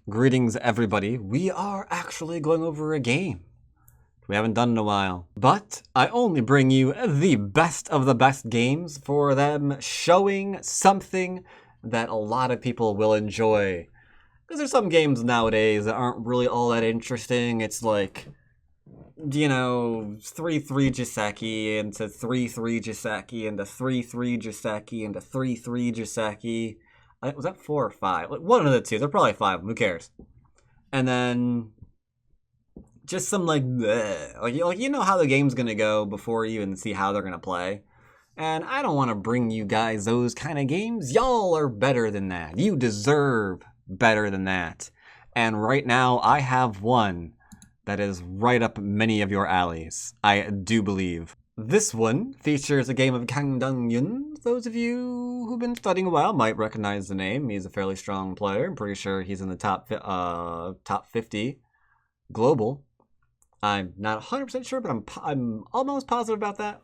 Greetings, everybody. We are actually going over a game we haven't done in a while. But I only bring you the best of the best games for them showing something that a lot of people will enjoy. Because there's some games nowadays that aren't really all that interesting. It's like, you know, 3-3 Jiseki into 3-3 Jiseki into 3-3 Jiseki into 3-3 Jiseki. Was that 4 or 5? Like, one of the two. They're probably 5. Who cares? And then just some like you know how the game's gonna go before you even see how they're gonna play. And I don't want to bring you guys those kind of games. Y'all are better than that. You deserve better than that. And right now, I have one that is right up many of your alleys. I do believe. This one features a game of Kang Dong-yun. Those of you who've been studying a while might recognize the name. He's a fairly strong player. I'm pretty sure he's in the top 50 global. I'm not 100% sure, but I'm almost positive about that.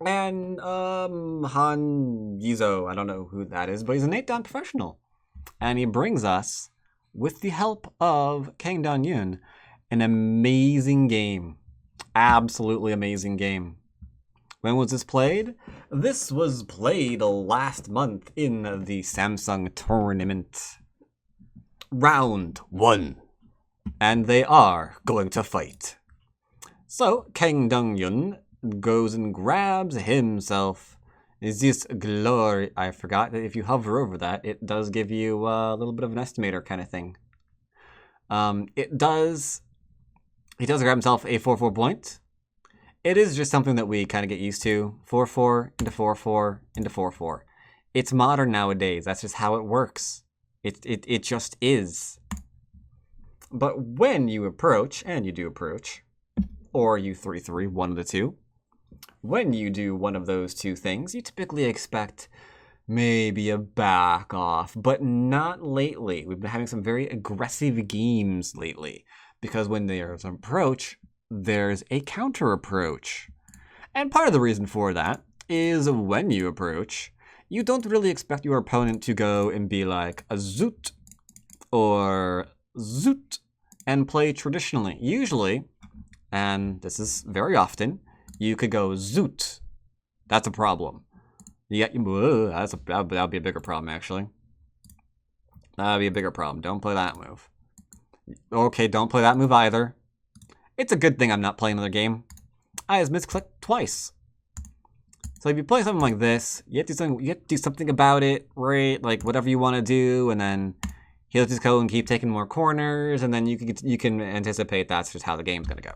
And Han Yizo, I don't know who that is, but he's an 8-dan professional. And he brings us, with the help of Kang Dong-yun, an amazing game. Absolutely amazing game. When was this played? This was played last month in the Samsung tournament. Round 1. And they are going to fight. So, Kang Dong-yun goes and grabs himself this glory. I forgot that if you hover over that, it does give you a little bit of an estimator kind of thing. He does grab himself a 4-4 point. It is just something that we kind of get used to. 4-4 into 4-4 into 4-4. It's modern nowadays. That's just how it works. It just is. But when you approach, and you do approach, or you 3-3, one of the two, when you do one of those two things, you typically expect maybe a back off, but not lately. We've been having some very aggressive games lately, because when there's an approach, there's a counter approach. And part of the reason for that is when you approach, you don't really expect your opponent to go and be like a zoot or zoot and play traditionally. Usually, and this is very often, you could go zoot. That's a problem. That'll be a bigger problem, actually. That'll be a bigger problem. Don't play that move. Okay, don't play that move either. It's a good thing I'm not playing another game. I just misclicked twice. So if you play something like this, you have to do something about it, right? Like whatever you want to do, and then he'll just go and keep taking more corners, and then you can anticipate that's just how the game's gonna go.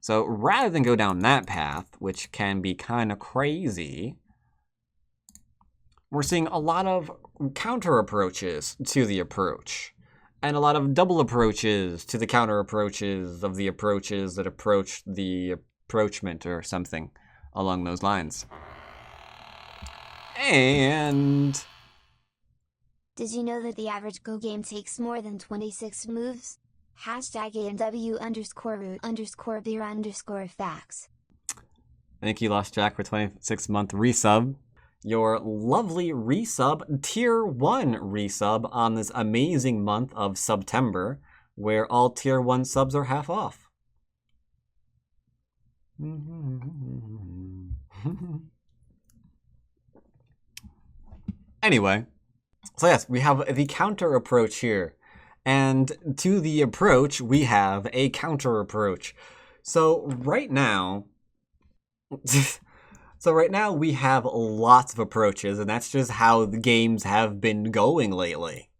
So rather than go down that path, which can be kind of crazy, we're seeing a lot of counter approaches to the approach. And a lot of double approaches to the counter approaches of the approaches that approach the approachment or something along those lines. And did you know that the average Go game takes more than 26 moves? Hashtag ANW_root_beer_facts. I think you lost Jack for 26-month resub. Your lovely resub, Tier 1 resub on this amazing month of September, where all Tier 1 subs are half off. Anyway, so yes, we have the counter approach here. And to the approach, we have a counter approach. So right now... we have lots of approaches, and that's just how the games have been going lately.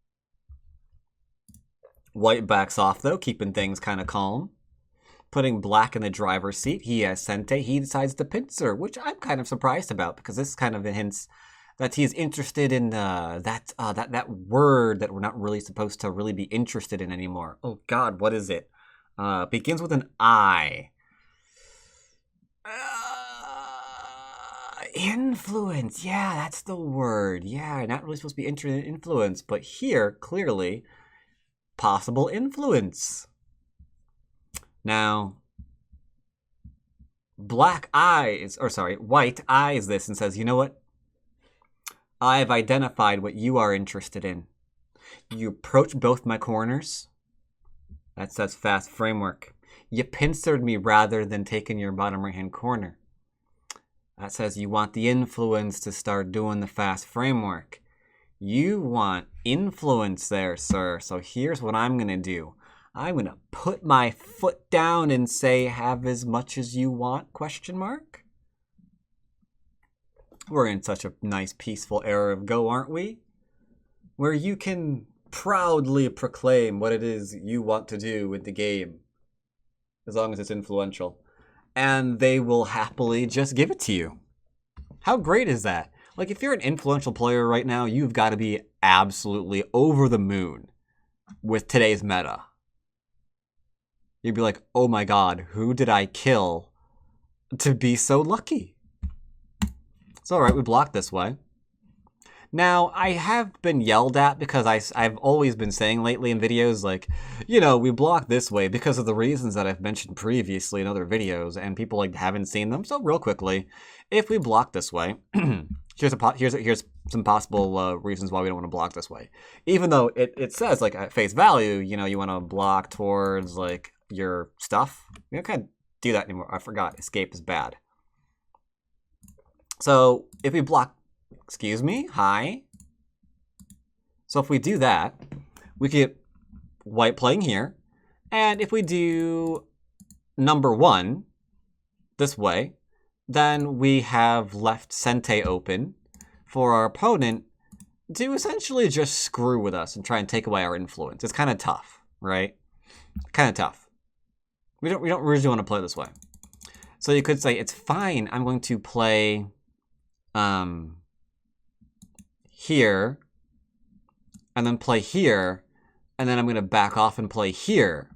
White backs off, though, keeping things kind of calm. Putting black in the driver's seat, he has Sente. He decides to pincer, which I'm kind of surprised about, because this kind of hints that he's interested in that word that we're not really supposed to really be interested in anymore. Oh, God, what is it? Begins with an I. Influence, yeah, that's the word. Yeah, not really supposed to be interested in influence, but here, clearly, possible influence. Now, white eyes this and says, you know what? I've identified what you are interested in. You approach both my corners. That says fast framework. You pincered me rather than taking your bottom right-hand corner. That says you want the influence to start doing the fast framework. You want influence there, sir. So here's what I'm going to do. I'm going to put my foot down and say, have as much as you want, question mark? We're in such a nice, peaceful era of Go, aren't we? Where you can proudly proclaim what it is you want to do with the game, as long as it's influential. And they will happily just give it to you. How great is that? Like, if you're an influential player right now, you've got to be absolutely over the moon with today's meta. You'd be like, oh my god, who did I kill to be so lucky? It's alright, we blocked this way. Now, I have been yelled at because I've always been saying lately in videos, like, you know, we block this way because of the reasons that I've mentioned previously in other videos, and people like haven't seen them. So real quickly, if we block this way, here's some possible reasons why we don't want to block this way. Even though it says, like, at face value, you know, you want to block towards, like, your stuff. We don't kind of do that anymore. I forgot. Escape is bad. So if we block... Excuse me? Hi? So if we do that, we get white playing here. And if we do number 1 this way, then we have left Sente open for our opponent to essentially just screw with us and try and take away our influence. It's kind of tough, right? Kind of tough. We don't really want to play this way. So you could say, it's fine, I'm going to play... here, and then play here, and then I'm going to back off and play here.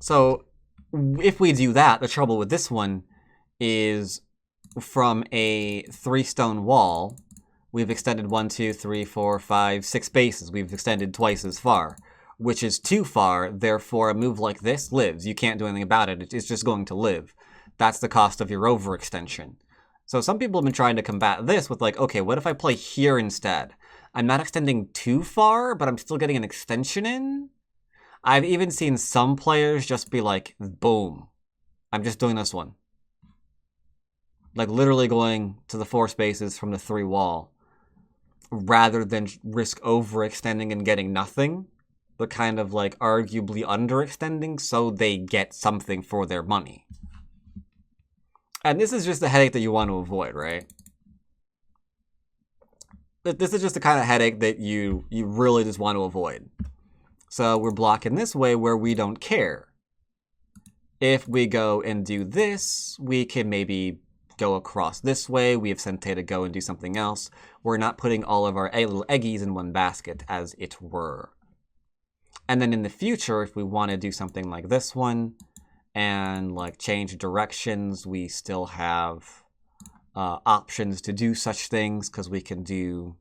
So if we do that, the trouble with this one is from a 3-stone wall, we've extended 1, 2, 3, 4, 5, 6 spaces. We've extended twice as far, which is too far. Therefore, a move like this lives. You can't do anything about it. It's just going to live. That's the cost of your overextension. So some people have been trying to combat this with like, okay, what if I play here instead? I'm not extending too far, but I'm still getting an extension in. I've even seen some players just be like, boom, I'm just doing this one. Like literally going to the 4 spaces from the 3 wall, rather than risk overextending and getting nothing, but kind of like arguably underextending so they get something for their money. And this is just the headache that you want to avoid, right? This is just the kind of headache that you really just want to avoid. So we're blocking this way where we don't care. If we go and do this, we can maybe go across this way. We have Sente to go and do something else. We're not putting all of our little eggies in one basket, as it were. And then in the future, if we want to do something like this one, and like change directions, we still have options to do such things, because we can do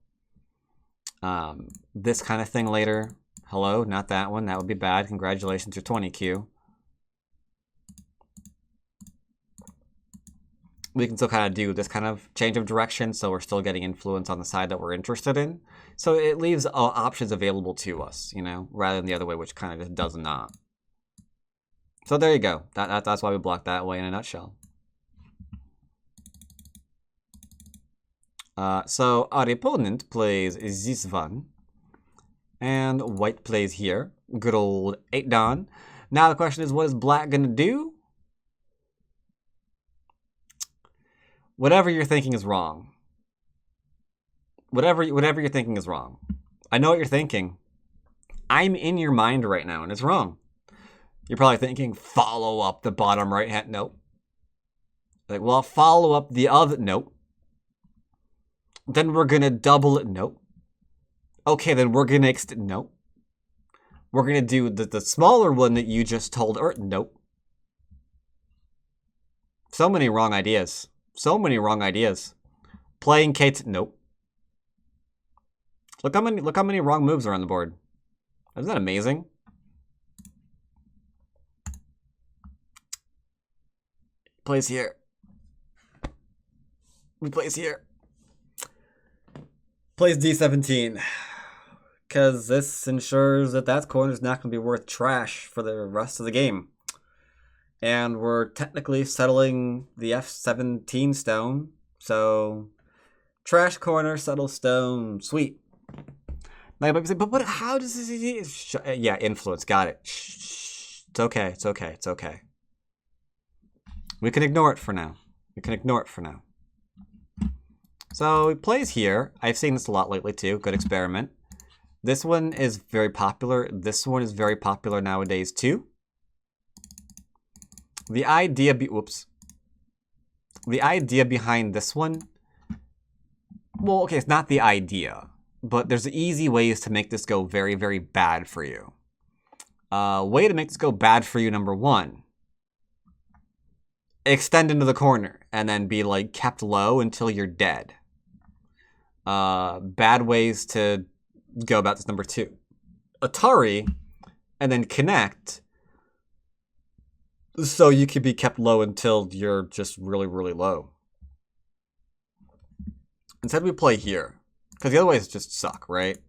this kind of thing later. Hello, not that one. That would be bad. Congratulations, you're 20Q. We can still kind of do this kind of change of direction, so we're still getting influence on the side that we're interested in. So it leaves options available to us, you know, rather than the other way, which kind of just does not. So there you go. That's why we block that way in a nutshell. So our opponent plays this one, and white plays here. Good old 8 Don. Now the question is, what is black gonna do? Whatever you're thinking is wrong. Whatever you're thinking is wrong. I know what you're thinking. I'm in your mind right now, and it's wrong. You're probably thinking, follow up the bottom right hand. Nope. Like, well, follow up the other. Nope. Then we're going to double it. Nope. Okay, then we're going to extend. Nope. We're going to do the smaller one that you just told. Or, nope. So many wrong ideas. So many wrong ideas. Playing Kate. Nope. Look how many wrong moves are on the board. Isn't that amazing? Plays here. We plays here. Plays D17. Because this ensures that that corner is not going to be worth trash for the rest of the game. And we're technically settling the F17 stone. So, trash corner, settle stone, sweet. Now you might be saying, but how does this... Yeah, influence, got it. Shh. It's okay, it's okay, it's okay. We can ignore it for now. We can ignore it for now. So, he plays here. I've seen this a lot lately too. Good experiment. This one is very popular. This one is very popular nowadays too. The idea The idea behind this one, well, okay, it's not the idea, but there's easy ways to make this go very, very bad for you. Way to make this go bad for you, number one. Extend into the corner and then be like kept low until you're dead. Bad ways to go about this, number two. Atari and then connect so you can be kept low until you're just really, really low. Instead we play here, because the other ways just suck, right?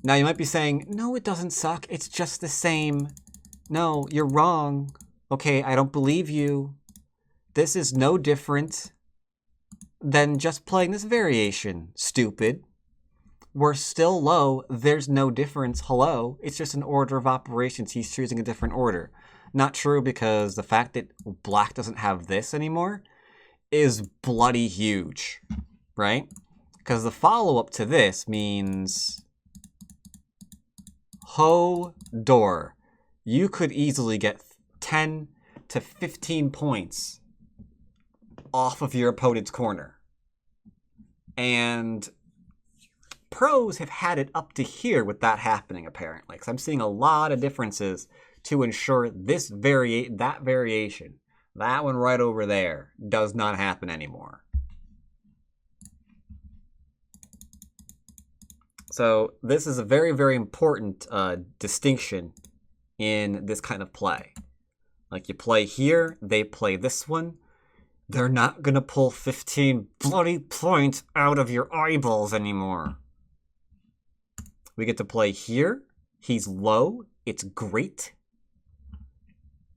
Now you might be saying, no, it doesn't suck, it's just the same. No, you're wrong. Okay, I don't believe you. This is no different than just playing this variation, stupid. We're still low, there's no difference, hello. It's just an order of operations, he's choosing a different order. Not true, because the fact that black doesn't have this anymore is bloody huge, right? Because the follow-up to this means... Ho door. You could easily get 10 to 15 points off of your opponent's corner. And pros have had it up to here with that happening, apparently. Because I'm seeing a lot of differences to ensure this that variation, that one right over there, does not happen anymore. So this is a very, very important distinction in this kind of play. Like you play here, they play this one. They're not going to pull 15 bloody points out of your eyeballs anymore. We get to play here. He's low. It's great.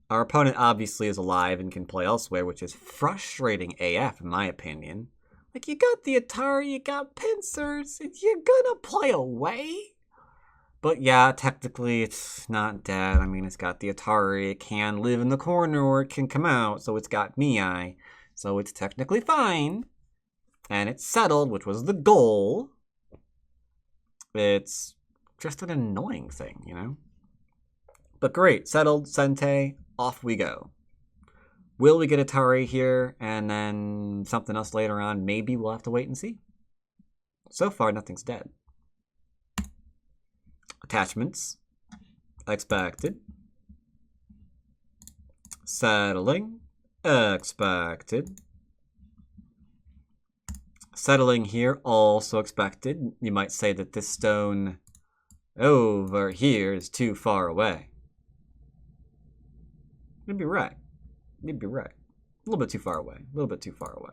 Our opponent obviously is alive and can play elsewhere, which is frustrating AF in my opinion. Like, you got the Atari, you got pincers, you're gonna play away? But yeah, technically it's not dead. I mean, it's got the Atari, it can live in the corner or it can come out, so it's got Mii. So it's technically fine. And it's settled, which was the goal. It's just an annoying thing, you know? But great, settled, Sente, off we go. Will we get Atari here and then something else later on? Maybe we'll have to wait and see. So far, nothing's dead. Attachments. Expected. Settling. Expected. Settling here, also expected. You might say that this stone over here is too far away. You'd be right. You'd be right. A little bit too far away. A little bit too far away.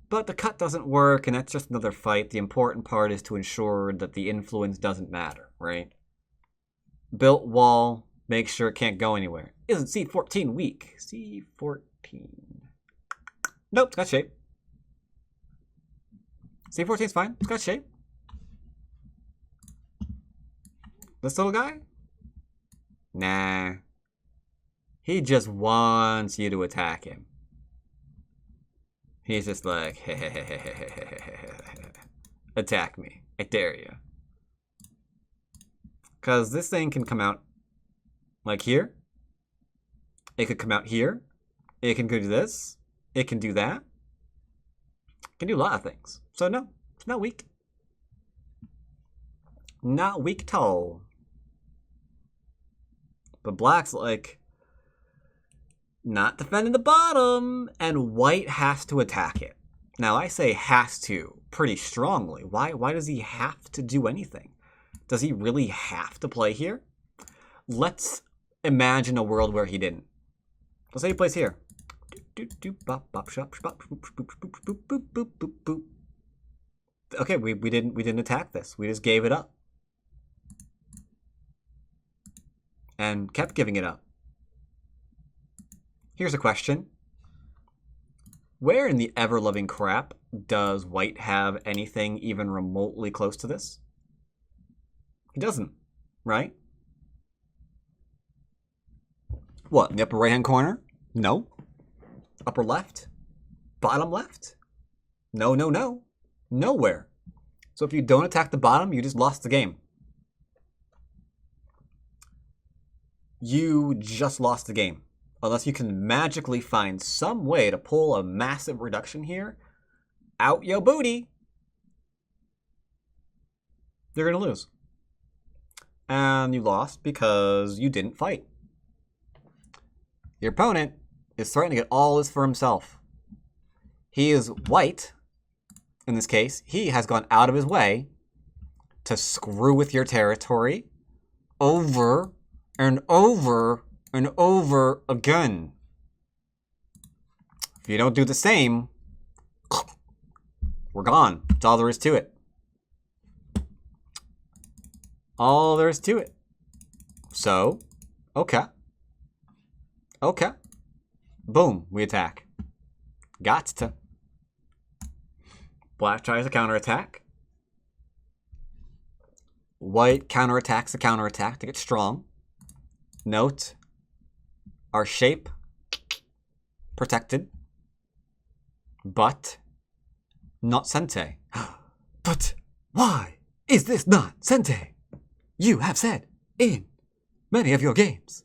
But the cut doesn't work, and that's just another fight. The important part is to ensure that the influence doesn't matter, right? Built wall, make sure it can't go anywhere. Isn't C14 weak? C14. Nope, it's got shape. C14 is fine. It's got shape. This little guy? Nah. He just wants you to attack him. He's just like, attack me. I dare you. Because this thing can come out like here. It could come out here. It can do this. It can do that. It can do a lot of things. So no, it's not weak. Not weak at all. But black's like... not defending the bottom, and white has to attack it. Now, I say has to pretty strongly. Why does he have to do anything? Does he really have to play here? Let's imagine a world where he didn't. Let's say he plays here. Okay, we didn't attack this. We just gave it up. And kept giving it up. Here's a question. Where in the ever-loving crap does white have anything even remotely close to this? He doesn't, right? What, in the upper right-hand corner? No. Upper left? Bottom left? No, no, no. Nowhere. So if you don't attack the bottom, you just lost the game. You just lost the game. Unless you can magically find some way to pull a massive reduction here, out yo booty, you're going to lose. And you lost because you didn't fight. Your opponent is threatening to get all this for himself. He is white. In this case, he has gone out of his way to screw with your territory over and over and over again. If you don't do the same, we're gone. That's all there is to it. All there is to it. So, okay. Okay. Boom, we attack. Got to. Black tries a counterattack. White counterattacks a counterattack to get strong. Note, our shape protected, but not Sente. But why is this not Sente? You have said in many of your games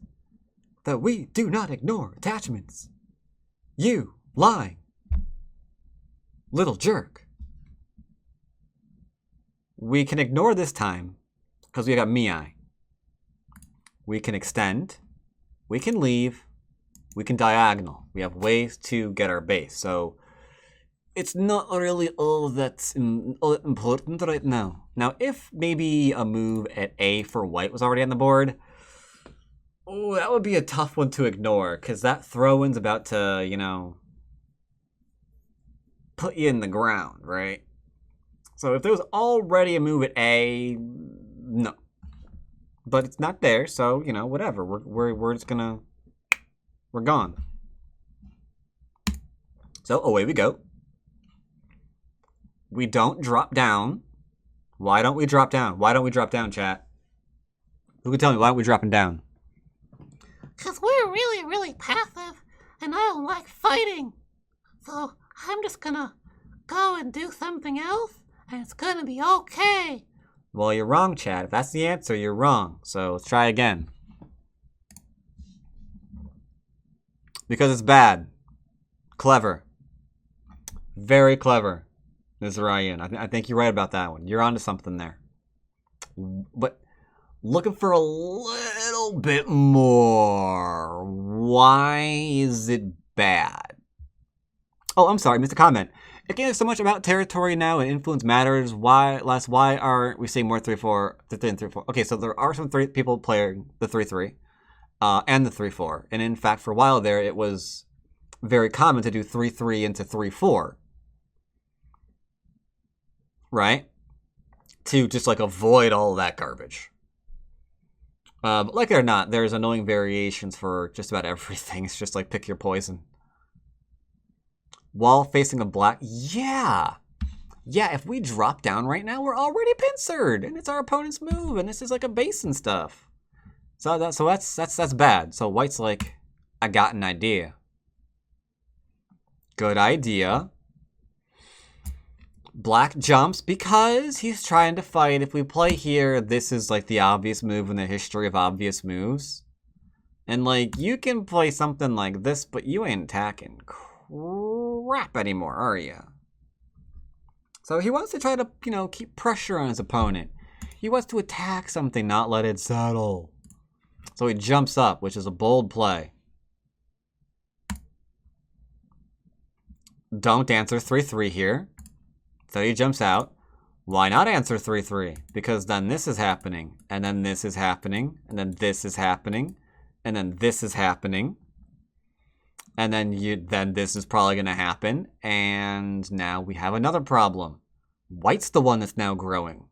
that we do not ignore attachments. You lying little jerk. We can ignore this time because we got Miai. We can extend, we can leave, we can diagonal. We have ways to get our base. So it's not really all that important right now. Now, if maybe a move at A for white was already on the board, oh, that would be a tough one to ignore because that throw-in's about to, you know, put you in the ground, right? So if there was already a move at A, no. But it's not there, so, you know, whatever. We're just gonna... We're gone. So, away we go. We don't drop down. Why don't we drop down? Why don't we drop down, chat? Who can tell me why aren't we dropping down? Because we're really, really passive, and I don't like fighting. So, I'm just gonna go and do something else, and it's gonna be okay. Well, you're wrong, Chad. If that's the answer, you're wrong. So let's try again. Because it's bad. Clever. Very clever, Ms. Ryan. I think you're right about that one. You're onto something there. But looking for a little bit more. Why is it bad? Oh, I'm sorry, missed a comment. Again, there's so much about territory now and influence matters. Why aren't we seeing more 3-4, 3 and 3-4? Okay, so there are some people playing the 3-3 and the 3-4. And in fact, for a while there, it was very common to do 3-3 into 3-4. Right? To just like avoid all of that garbage. But like it or not, there's annoying variations for just about everything. It's just like pick your poison. While facing a black, yeah, if we drop down right now, we're already pincered, and it's our opponent's move, and this is like a base and stuff. So that's bad. So white's like, I got an idea. Good idea. Black jumps because he's trying to fight. If we play here, this is like the obvious move in the history of obvious moves, and like you can play something like this, but you ain't attacking crap anymore, are you? So he wants to try to, you know, keep pressure on his opponent. He wants to attack something, not let it settle. So he jumps up, which is a bold play. Don't answer 3-3 here. So he jumps out. Why not answer 3-3? Because then this is happening, and then this is happening, and then this is happening, and then this is happening. And then this is probably going to happen. And now we have another problem. White's the one that's now growing.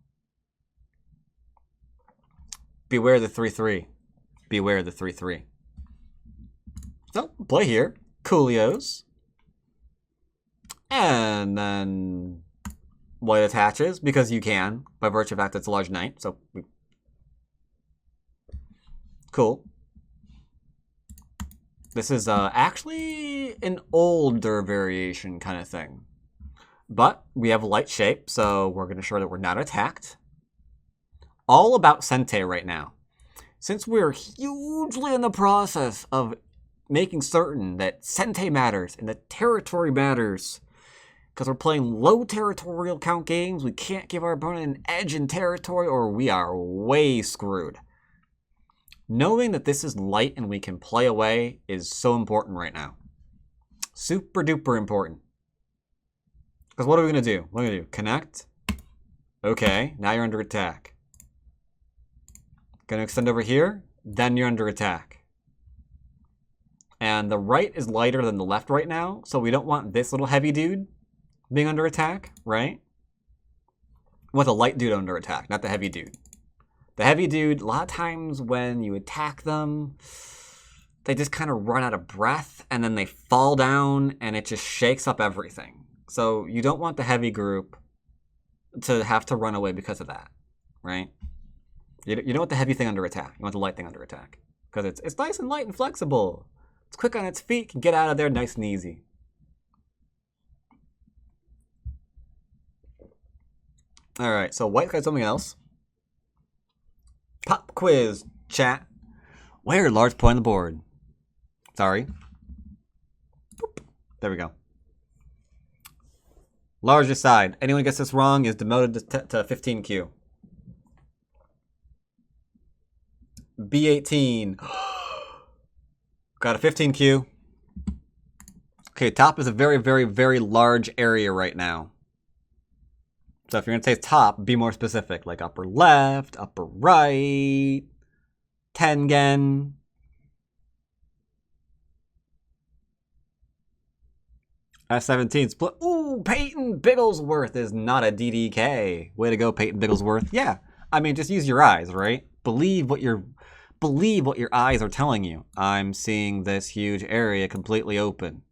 Beware the 3-3. Beware the 3-3. So, play here. Coolios. And then white attaches because you can, by virtue of the fact that it's a large knight. So, cool. This is actually an older variation kind of thing. But we have a light shape, so we're going to ensure that we're not attacked. All about Sente right now. Since we're hugely in the process of making certain that Sente matters and that territory matters, because we're playing low territorial count games, we can't give our opponent an edge in territory or we are way screwed. Knowing that this is light and we can play away is so important right now. Super duper important. Because what are we going to do? What are we going to do? Connect? Okay, now you're under attack. Going to extend over here, then you're under attack. And the right is lighter than the left right now, so we don't want this little heavy dude being under attack, right? We want the light dude under attack, not the heavy dude. The heavy dude, a lot of times when you attack them, they just kind of run out of breath, and then they fall down, and it just shakes up everything. So you don't want the heavy group to have to run away because of that, right? You don't want the heavy thing under attack. You want the light thing under attack. Because it's nice and light and flexible. It's quick on its feet, can get out of there nice and easy. Alright, so white got something else. Pop quiz, chat. Where large point on the board? Sorry. Boop. There we go. Largest side. Anyone gets this wrong is demoted to 15Q. B18. Got a 15Q. Okay, top is a very, very, very large area right now. So if you're going to say top, be more specific. Like upper left, upper right, Tengen. F17 split. Ooh, Peyton Bigglesworth is not a DDK. Way to go, Peyton Bigglesworth. Yeah, I mean, just use your eyes, right? Believe what your eyes are telling you. I'm seeing this huge area completely open.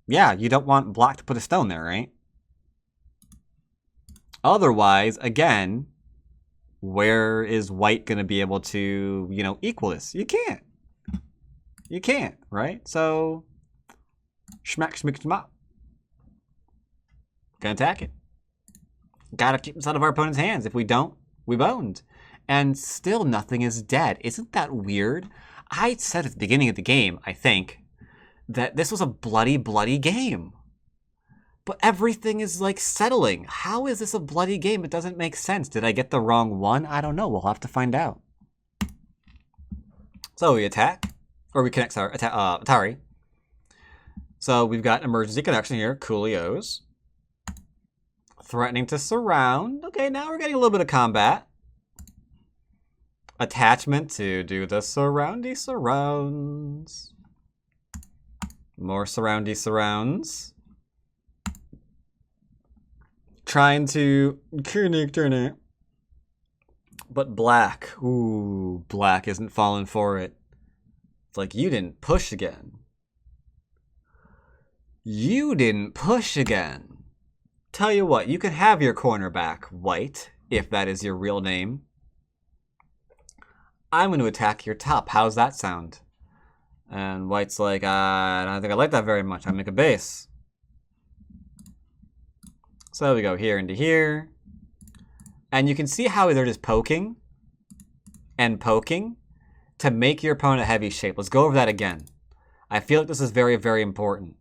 Yeah, you don't want black to put a stone there, right? Otherwise, again, where is white going to be able to, equal this? You can't. You can't, right? So, schmack, schmick, schmack. Gonna attack it. Gotta keep this out of our opponent's hands. If we don't, we boned. And still nothing is dead. Isn't that weird? I said at the beginning of the game, I think, that this was a bloody, bloody game. But everything is like settling. How is this a bloody game? It doesn't make sense. Did I get the wrong one? I don't know. We'll have to find out. So we attack. Or we connect Atari. So we've got emergency connection here. Coolios. Threatening to surround. Okay, now we're getting a little bit of combat. Attachment to do the surroundy surrounds. More surroundy surrounds. Trying to connect it. But black. Ooh, black isn't falling for it. It's like, you didn't push again. You didn't push again. Tell you what, you can have your cornerback, white, if that is your real name. I'm going to attack your top. How's that sound? And white's like, I don't think I like that very much. I make a base. So we go here into here. And you can see how they're just poking and poking to make your opponent a heavy shape. Let's go over that again. I feel like this is very, very important.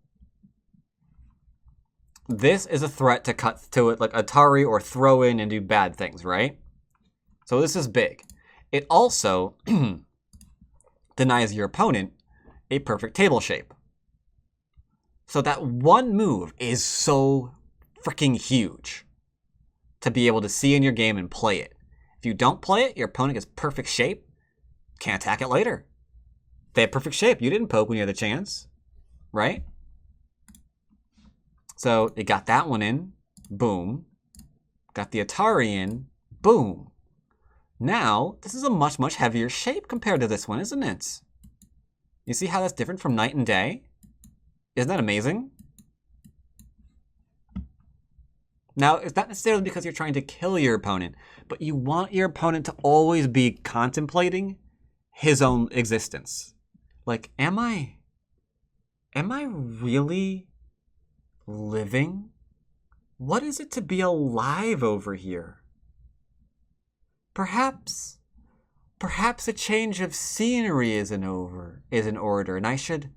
This is a threat to cut to it like Atari or throw in and do bad things, right? So this is big. It also denies your opponent a perfect table shape. So that one move is so freaking huge to be able to see in your game and play it. If you don't play it, your opponent gets perfect shape. Can't attack it later. They have perfect shape. You didn't poke when you had the chance. right? So it got that one in. Boom. Got the Atari in. Boom. Now, this is a much, much heavier shape compared to this one, isn't it? You see how that's different from night and day? Isn't that amazing? Now, it's not necessarily because you're trying to kill your opponent, but you want your opponent to always be contemplating his own existence. Like, am I really living? What is it to be alive over here? Perhaps a change of scenery is in order, and I should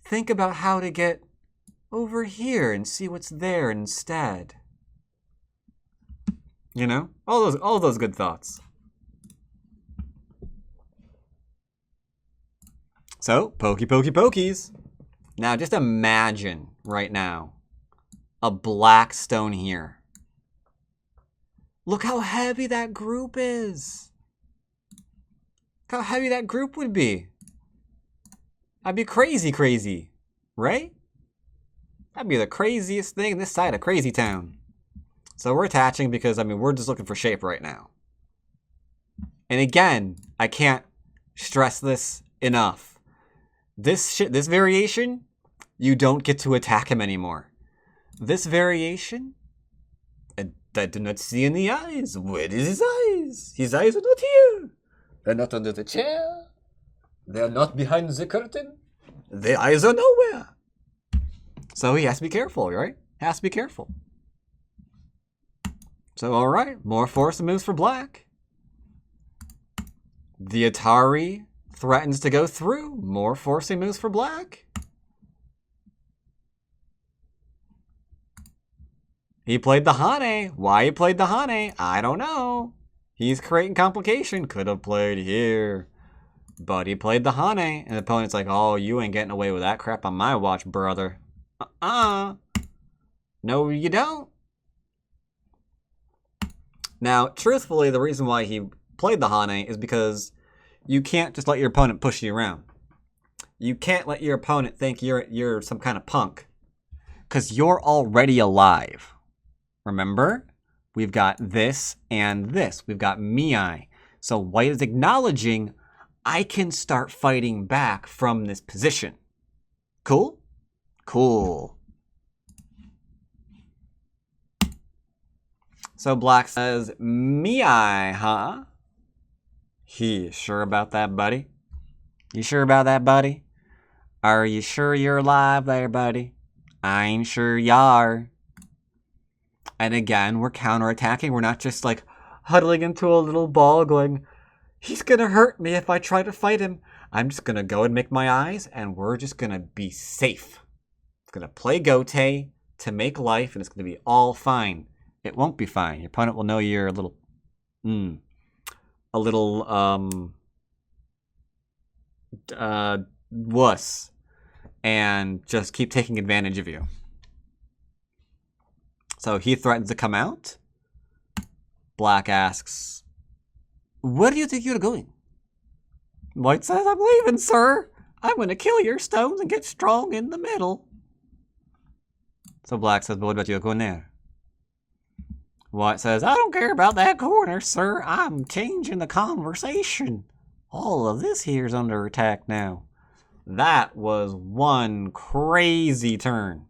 think about how to get over here and see what's there instead. You know, all those good thoughts. So, pokey, pokey, pokies. Now, just imagine right now a black stone here. Look how heavy that group is. Look how heavy that group would be. That'd be crazy, crazy, right? That'd be the craziest thing this side of Crazy Town. So we're attaching because, I mean, we're just looking for shape right now. And again, I can't stress this enough. This variation, you don't get to attack him anymore. This variation, I do not see any eyes. Where is his eyes? His eyes are not here. They're not under the chair. They're not behind the curtain. The eyes are nowhere. So he has to be careful, right? Has to be careful. So, all right, more force and moves for black. The Atari threatens to go through. More forcing moves for black. He played the Hane. Why he played the Hane, I don't know. He's creating complication. Could have played here. But he played the Hane. And the opponent's like, oh, you ain't getting away with that crap on my watch, brother. No, you don't. Now, truthfully, the reason why he played the Hane is because you can't just let your opponent push you around. You can't let your opponent think you're some kind of punk. Because you're already alive. Remember? We've got this and this. We've got Miai. So white is acknowledging I can start fighting back from this position. Cool? Cool. So black says, Miai, huh? He sure about that, buddy? You sure about that, buddy? Are you sure you're alive there, buddy? I ain't sure you are. And again, we're counterattacking. We're not just like huddling into a little ball going, he's gonna hurt me if I try to fight him. I'm just gonna go and make my eyes and we're just gonna be safe. It's gonna play Gote to make life and it's gonna be all fine. It won't be fine. Your opponent will know you're a little wuss and just keep taking advantage of you. So he threatens to come out. Black asks, where do you think you're going? White says, I'm leaving, sir. I'm going to kill your stones and get strong in the middle. So black says, but what about you going there? White says, I don't care about that corner, sir. I'm changing the conversation. All of this here's under attack now. That was one crazy turn.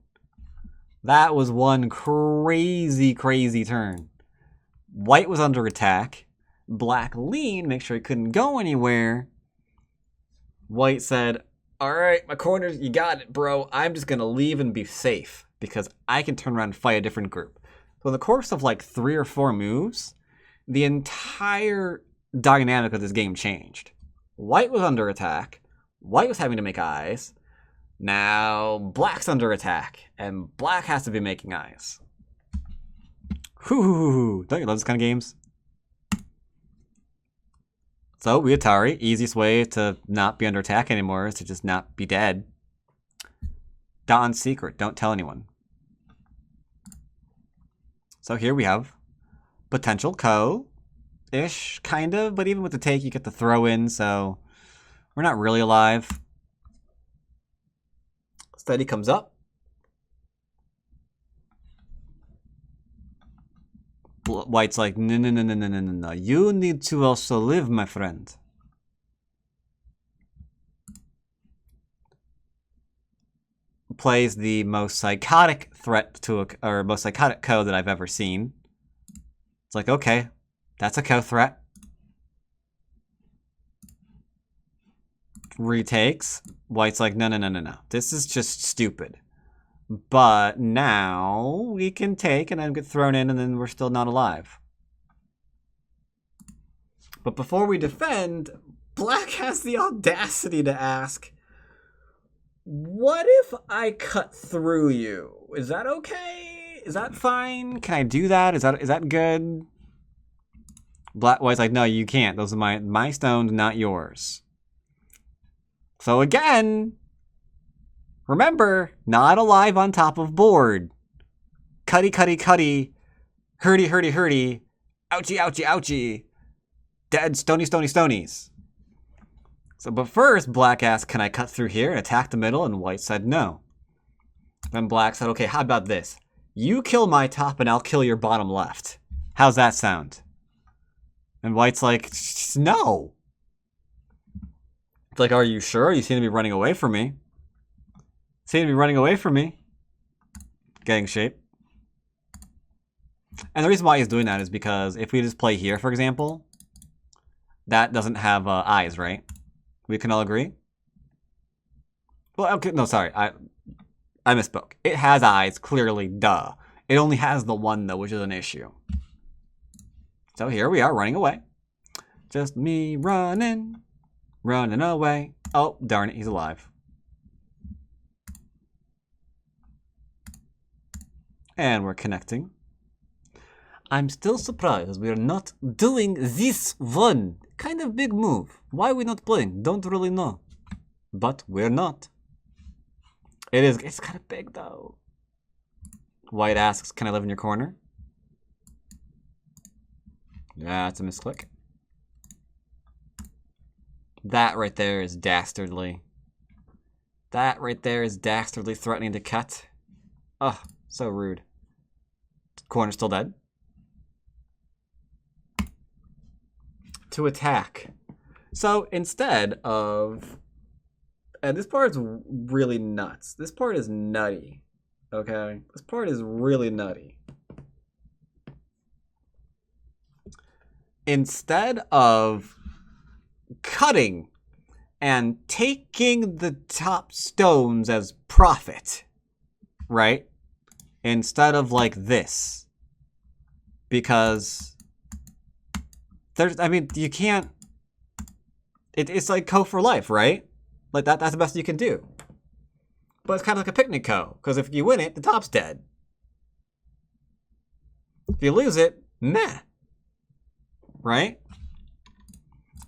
That was one crazy, crazy turn. White was under attack. Black leaned, make sure he couldn't go anywhere. White said, all right, my corners, you got it, bro. I'm just going to leave and be safe because I can turn around and fight a different group. So in the course of like 3 or 4 moves, the entire dynamic of this game changed. White was under attack. White was having to make eyes. Now black's under attack, and black has to be making eyes. Whoo! Don't you love this kind of games? So we Atari, easiest way to not be under attack anymore is to just not be dead. Don's secret, don't tell anyone. So here we have potential co-ish, kind of, but even with the take, you get the throw in, so we're not really alive. Steady comes up. White's like, no, no, no, no, no, no, no, no. You need to also live, my friend. Plays the most psychotic threat to or most psychotic code that I've ever seen. It's like, okay, that's a co-threat. Retakes. White's like, no, no, no, no, no. This is just stupid. But now we can take and then get thrown in and then we're still not alive. But before we defend, Black has the audacity to ask, what if I cut through you? Is that okay? Is that fine? Can I do that? Is that good? White's like, no, you can't. Those are my stones, not yours. So again, remember, not alive on top of board. Cutty, cutty, cutty. Hurdy, hurdy, hurdy. Ouchie, ouchie, ouchie. Dead, stony, stony, stonies. So, but first, Black asked, can I cut through here and attack the middle? And White said no. Then Black said, okay, how about this? You kill my top and I'll kill your bottom left. How's that sound? And White's like, no. It's like, are you sure? You seem to be running away from me. Getting shape. And the reason why he's doing that is because if we just play here, for example, that doesn't have eyes, right? We can all agree? Well, okay, no, sorry. I misspoke. It has eyes, clearly, duh. It only has the one, though, which is an issue. So here we are, running away. Just me running away. Oh, darn it, he's alive. And we're connecting. I'm still surprised we are not doing this one. Kind of big move. Why are we not playing? Don't really know. But we're not. It's kind of big though. White asks, can I live in your corner? Yeah, it's a misclick. That right there is dastardly. That right there is dastardly threatening to cut. Oh, so rude. Corner's still dead. To attack. So instead of... And this part's really nuts. This part is nutty. Okay? This part is really nutty. Instead of cutting and taking the top stones as profit, right? Instead of like this. Because you can't, it's like co for life, right? Like that's the best you can do. But it's kind of like a picnic co, because if you win it, the top's dead. If you lose it, meh. Right?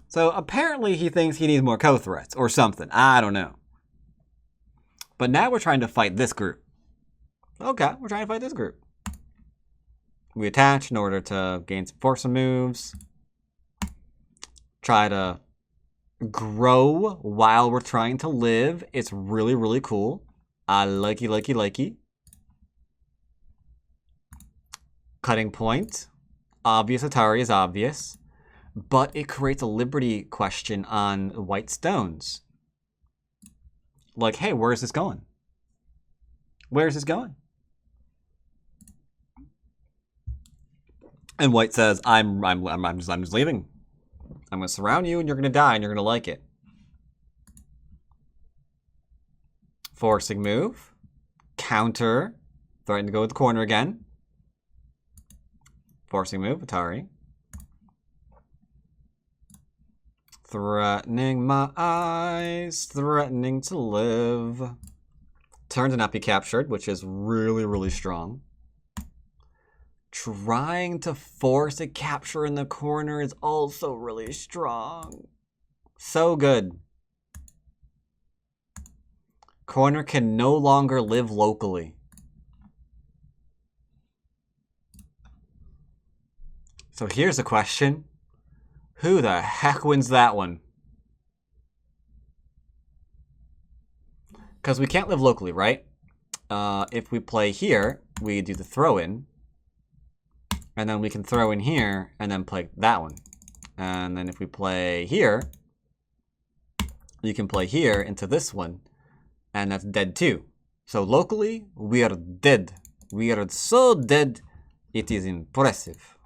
So apparently he thinks he needs more co-threats or something. I don't know. But now we're trying to fight this group. Okay, we're trying to fight this group. We attach in order to gain some force moves. Try to grow while we're trying to live. It's really, really cool. I likey. Cutting point. Obvious Atari is obvious. But it creates a liberty question on white stones. Like, hey, where is this going? Where is this going? And White says, I'm just leaving. I'm going to surround you and you're going to die and you're going to like it. Forcing move. Counter. Threatening to go with the corner again. Forcing move, Atari. Threatening my eyes. Threatening to live. Turn to not be captured, which is really, really strong. Trying to force a capture in the corner is also really strong. So good. Corner can no longer live locally. So here's a question. Who the heck wins that one? because we can't live locally, right? If we play here, we do the throw in. And then we can throw in here and then play that one. And then if we play here, you can play here into this one. And that's dead too. So locally, we are dead. We are so dead, it is impressive.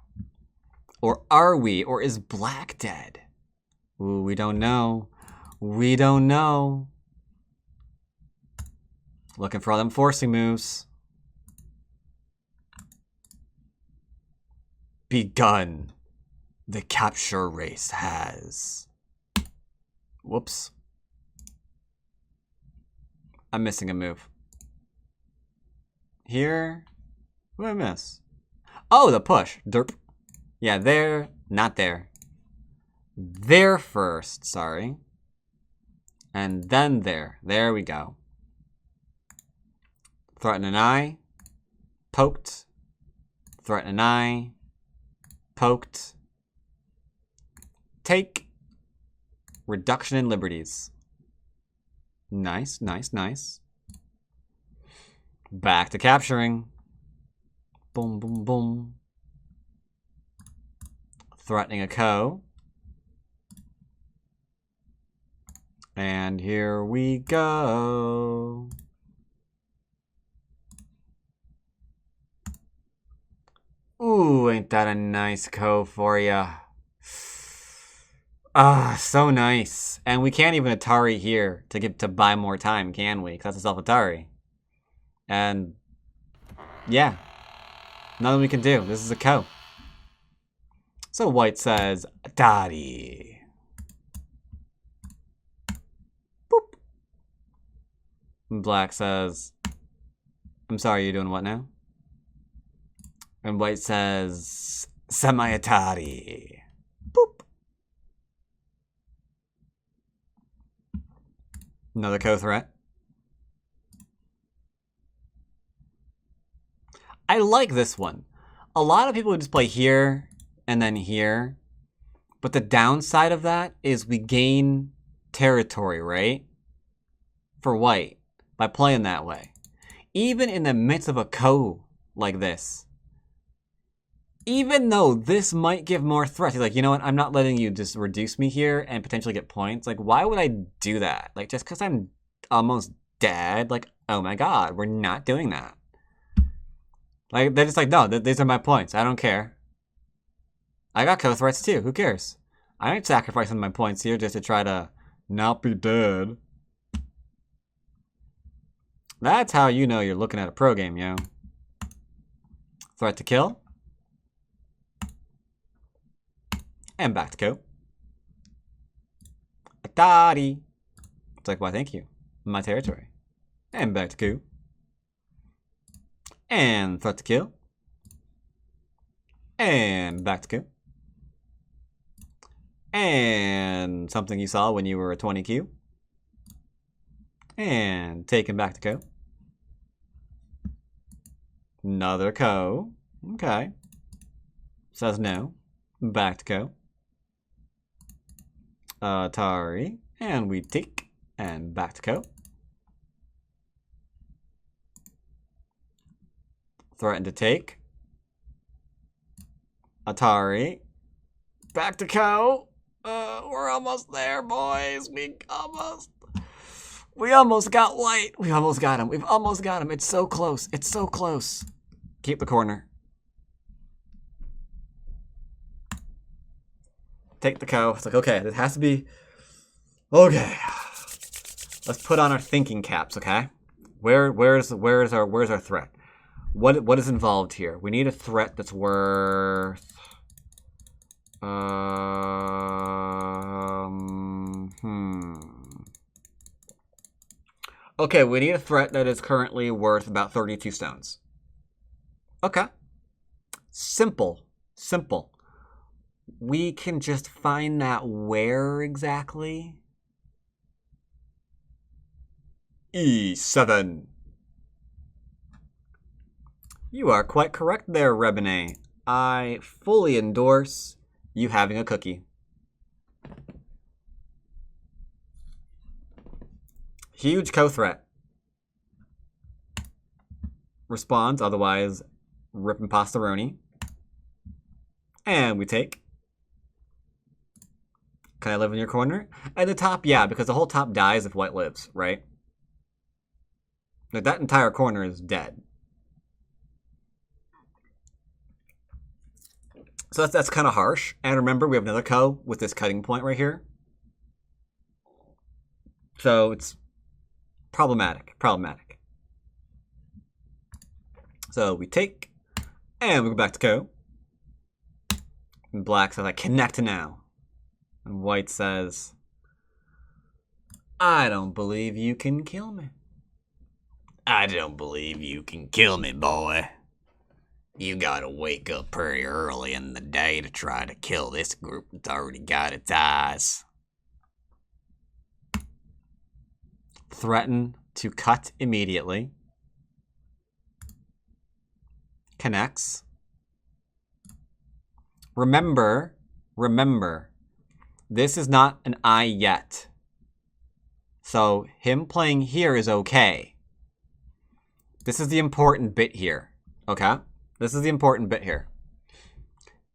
Or are we? Or is black dead? Ooh, we don't know. We don't know. Looking for all them forcing moves. Begun. The capture race has. Whoops. I'm missing a move. Here. What did I miss? Oh, the push. Derp. Yeah, there. Not there. There first. Sorry. And then there. There we go. Threaten an eye. Poked. Threaten an eye. Poked. Take. Reduction in liberties. Nice, nice, nice. Back to capturing. Boom, boom, boom. Threatening a co. And here we go. Ooh, ain't that a nice co for ya? Ah, so nice. And we can't even Atari here to buy more time, can we? Because that's a self-Atari. And yeah, nothing we can do. This is a co. So white says Atari. Boop. And black says, I'm sorry, you're doing what now? And white says semi-Atari. Boop. Another co-threat. I like this one. A lot of people would just play here and then here. But the downside of that is we gain territory, right? For white, by playing that way. Even in the midst of a co like this. Even though this might give more threats, he's like, you know what? I'm not letting you just reduce me here and potentially get points. Like, why would I do that? Like, just because I'm almost dead? Like, oh my god, we're not doing that. Like, they're just like, no, these are my points. I don't care. I got co-threats too. Who cares? I ain't sacrificing my points here just to try to not be dead. That's how you know you're looking at a pro game, yo. Threat to kill. And back to go. Atari. It's like, why, thank you. My territory. And back to go. And threat to kill. And back to go. And something you saw when you were a 20Q. And taken back to go. Another co. Okay. Says no. Back to go. Atari. And we take. And back to go. Threaten to take. Atari. Back to co. We're almost there, boys. We almost got white. We almost got him. We've almost got him. It's so close. It's so close. Keep the corner. Take the co. It's like, okay, it has to be. Okay. Let's put on our thinking caps, okay? Where's our threat? What is involved here? We need a threat that's worth Okay, we need a threat that is currently worth about 32 stones. Okay. Simple. Simple. We can just find that where exactly? E7. You are quite correct there, Rebene. I fully endorse you having a cookie. Huge co-threat. responds, otherwise ripping pastaroni. And we take. Can I live in your corner? At the top, yeah, because the whole top dies if white lives, right? Like, that entire corner is dead. So that's kind of harsh. And remember, we have another co with this cutting point right here. So it's problematic. So we take, and we go back to co. And black says, I connect now. And white says, I don't believe you can kill me. I don't believe you can kill me, boy. You gotta wake up pretty early in the day to try to kill this group that's already got its eyes. Threaten to cut immediately. Connects. Remember, this is not an I yet. So him playing here is okay. This is the important bit here, okay? This is the important bit here.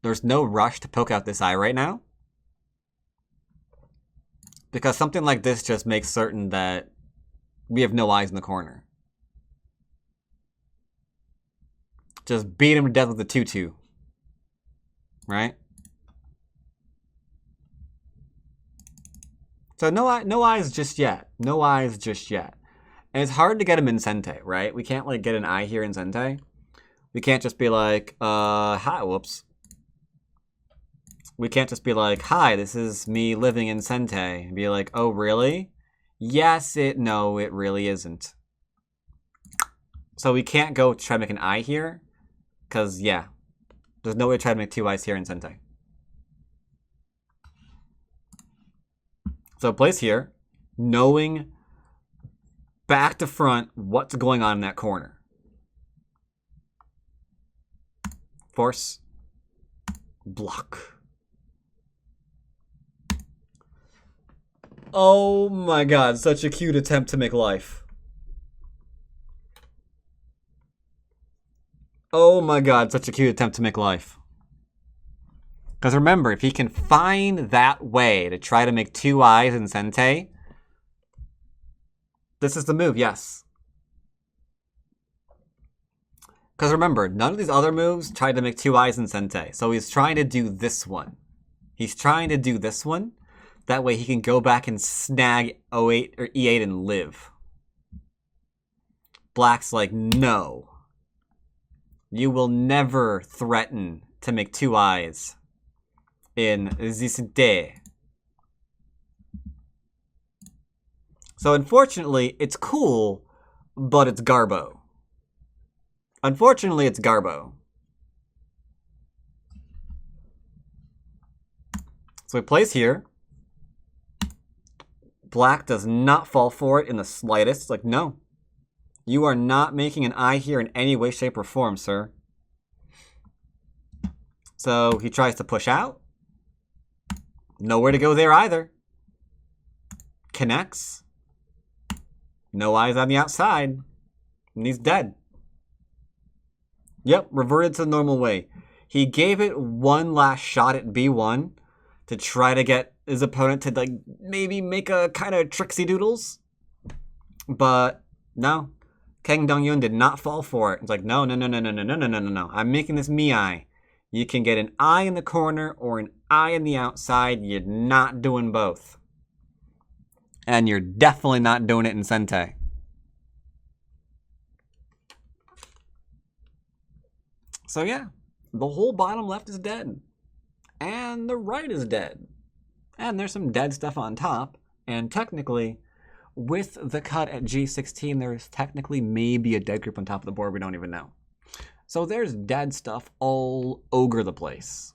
There's no rush to poke out this eye right now. Because something like this just makes certain that we have no eyes in the corner. Just beat him to death with a 2-2. Right? So no eyes just yet. No eyes just yet. And it's hard to get him in Sente, right? We can't like get an eye here in Sente. We can't just be like, hi, whoops. We can't just be like, hi, this is me living in Sente. And be like, oh, really? Yes, no, it really isn't. So we can't go try to make an eye here. Because, yeah, there's no way to try to make 2 eyes here in Sente. So place here, knowing back to front what's going on in that corner. Force. Block. Oh my god, such a cute attempt to make life. Oh my god, such a cute attempt to make life. Because remember, if he can find that way to try to make 2 eyes in Sente, this is the move, yes. Because remember, none of these other moves tried to make 2 eyes in Sente. So he's trying to do this one. He's trying to do this one. That way he can go back and snag 08 or E8 and live. Black's like, no. You will never threaten to make 2 eyes in Sente. So unfortunately, it's cool, but it's garbo. Unfortunately, it's garbo. So he plays here. Black does not fall for it in the slightest. It's like, no. You are not making an eye here in any way, shape, or form, sir. So he tries to push out. Nowhere to go there either. Connects. No eyes on the outside. And he's dead. Yep, reverted to the normal way. He gave it one last shot at B1 to try to get his opponent to like maybe make a kind of tricksy doodles. But no. Kang Dong-yun did not fall for it. It's like, no. I'm making this me-eye. You can get an eye in the corner or an eye in the outside. You're not doing both. And you're definitely not doing it in Sente. So yeah, the whole bottom left is dead. And the right is dead. And there's some dead stuff on top. And technically, with the cut at G16, there's technically maybe a dead group on top of the board. We don't even know. So there's dead stuff all over the place.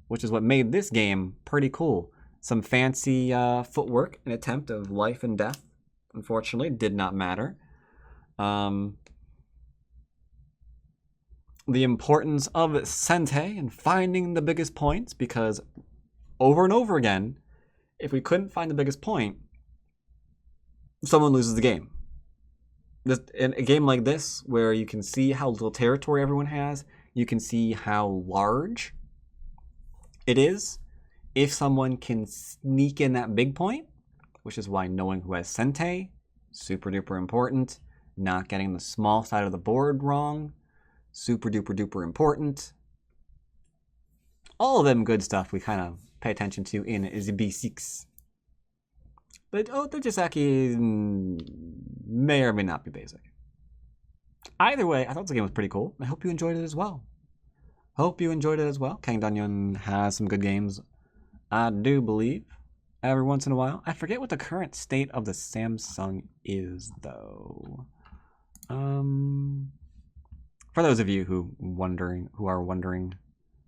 Which is what made this game pretty cool. Some fancy footwork, an attempt of life and death. Unfortunately, did not matter. The importance of Sente and finding the biggest points, because over and over again, if we couldn't find the biggest point, someone loses the game. in a game like this, where you can see how little territory everyone has, you can see how large it is if someone can sneak in that big point, which is why knowing who has Sente, super duper important. Not getting the small side of the board wrong, super duper duper important. All of them good stuff we kind of pay attention to in the B6. But the Jisaki may or may not be basic. Either way, I thought the game was pretty cool. I hope you enjoyed it as well. Kang Dunyon has some good games, I do believe, every once in a while. I forget what the current state of the Samsung is, though. For those of you who are wondering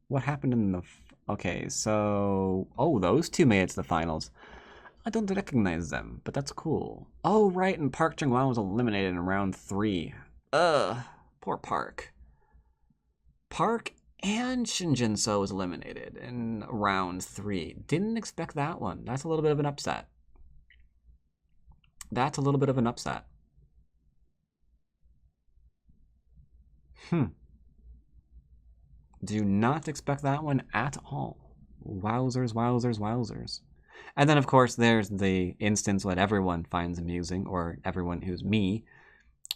what happened in the... Okay, so... Oh, those two made it to the finals. I don't recognize them, but that's cool. Oh, right, and Park Chung-hwan was eliminated in round 3. Ugh, poor Park. Park and Shin Jin-so was eliminated in round 3. Didn't expect that one. That's a little bit of an upset. Do not expect that one at all. Wowzers. And then, of course, there's the instance that everyone finds amusing, or everyone who's me,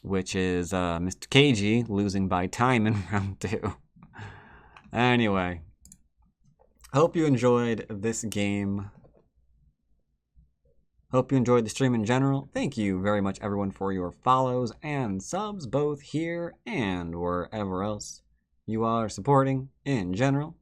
which is Mr. KG losing by time in round 2. Anyway, hope you enjoyed this game. Hope you enjoyed the stream in general. Thank you very much, everyone, for your follows and subs, both here and wherever else you are supporting in general.